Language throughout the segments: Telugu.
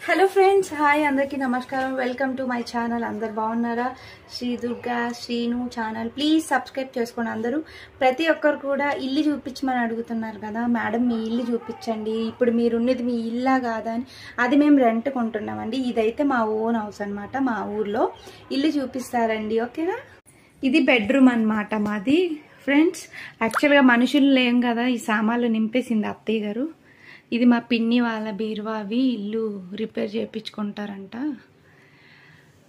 హలో ఫ్రెండ్స్, హాయ్ అందరికీ నమస్కారం. Welcome to my channel. అందరు బాగున్నారా? Sri Durga Srinu channel please subscribe చేసుకోండి. అందరూ ప్రతి ఒక్కరు కూడా ఇల్లు చూపించమని అడుగుతున్నారు కదా, మేడం మీ ఇల్లు చూపించండి, ఇప్పుడు మీరు ఉన్నది మీ ఇల్లా కాదా అని. అది మేము రెంట్ కొంటున్నామండి. ఇదైతే మా ఓన్ హౌస్ అనమాట. మా ఊర్లో ఇల్లు చూపిస్తారండి, ఓకేనా. ఇది బెడ్రూమ్ అనమాట మాది ఫ్రెండ్స్. యాక్చువల్గా మనుషులు లేం కదా, ఈ సామాన్లు నింపేసింది అత్తయ్య గారు. ఇది మా పిన్ని వాళ్ళ బీరువా, అవి ఇల్లు రిపేర్ చేయించుకుంటారంట.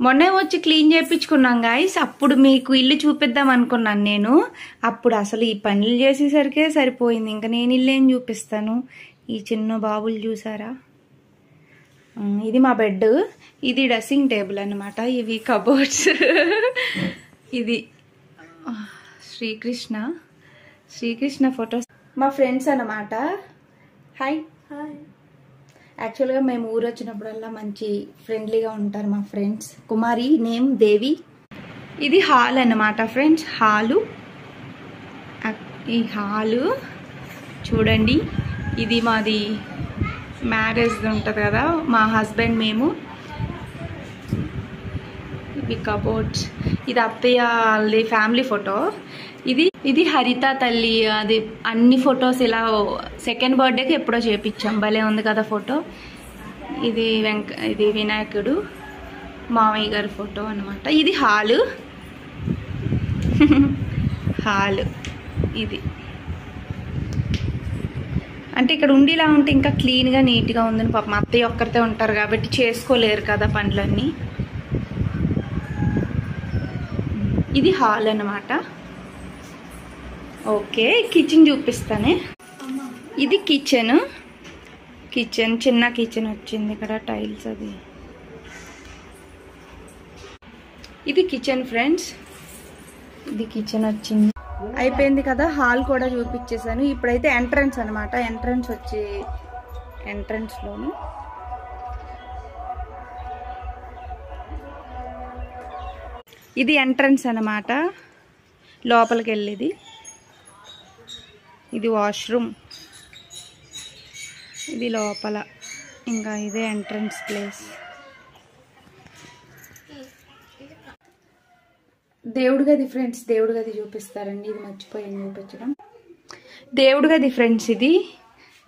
మొన్నే వచ్చి క్లీన్ చేయించుకున్నాం గాయస్. అప్పుడు మీకు ఇల్లు చూపిద్దాం అనుకున్నాను నేను. అప్పుడు అసలు ఈ పనులు చేసేసరికే సరిపోయింది. ఇంకా నేను ఇల్లు ఏం చూపిస్తాను. ఈ చిన్న బాబులు చూసారా, ఇది మా బెడ్, ఇది డ్రెస్సింగ్ టేబుల్ అనమాట, ఇవి కబోర్డ్స్. ఇది శ్రీకృష్ణ ఫొటోస్ మా ఫ్రెండ్స్ అన్నమాట. Hi hi. యాక్చువల్గా మేము ఊరు వచ్చినప్పుడల్లా మంచి ఫ్రెండ్లీగా ఉంటారు మా ఫ్రెండ్స్. కుమారి నేమ్ దేవి. ఇది హాల్ అన్నమాట ఫ్రెండ్స్. ఈ హాలు చూడండి. ఇది మాది మ్యారేజ్ ఉంటుంది కదా, మా హస్బెండ్ మేము. ఇవి కబోర్డ్స్. ఇది అత్తయ్య వాళ్ళది ఫ్యామిలీ ఫోటో. ఇది హరిత తల్లి, అది అన్ని ఫొటోస్ ఇలా సెకండ్ బర్త్డేకి ఎప్పుడో చేపించాం. భలే ఉంది కదా ఫోటో. ఇది వినాయకుడు మామయ్య గారి ఫోటో అనమాట. ఇది హాలు. ఇది అంటే ఇక్కడ ఉండేలా ఉంటే ఇంకా క్లీన్గా నీట్గా ఉందని పాపం అత్తయ్య ఒక్కరితే ఉంటారు కాబట్టి చేసుకోలేరు కదా పనులన్నీ. ఇది హాల్ అన్నమాట. ఓకే, కిచెన్ చూపిస్తానే. ఇది కిచెన్ చిన్న కిచెన్ వచ్చింది ఇక్కడ, టైల్స్ అది. ఇది కిచెన్ ఫ్రెండ్స్. ఇది కిచెన్ వచ్చింది. అయిపోయింది కదా, హాల్ కూడా చూపించేసాను. ఇప్పుడైతే ఎంట్రన్స్ అనమాట. ఎంట్రన్స్లోను ఇది ఎంట్రన్స్ అనమాట, లోపలికి వెళ్ళేది. ఇది వాష్రూమ్, ఇది లోపల. ఇంకా ఇదే ఎంట్రన్స్ ప్లేస్. దేవుడి గది ఫ్రెండ్స్, దేవుడి గది చూపిస్తారండి. ఇది మర్చిపోయాను చూపించడం. దేవుడి గది ఫ్రెండ్స్, ఇది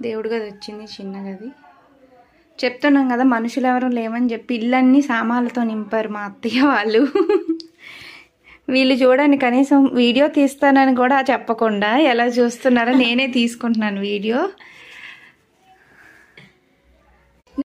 దేవుడి గది వచ్చింది, చిన్న గది. చెప్తున్నాం కదా మనుషులు ఎవరు లేవని చెప్పి ఇల్లన్నీ సామాన్లతో నింపారు మా అత్తయ్య వాళ్ళు. వీళ్ళు చూడండి, కనీసం వీడియో తీస్తానని కూడా చెప్పకుండా ఎలా చూస్తున్నారో నేనే తీసుకుంటున్నాను వీడియో.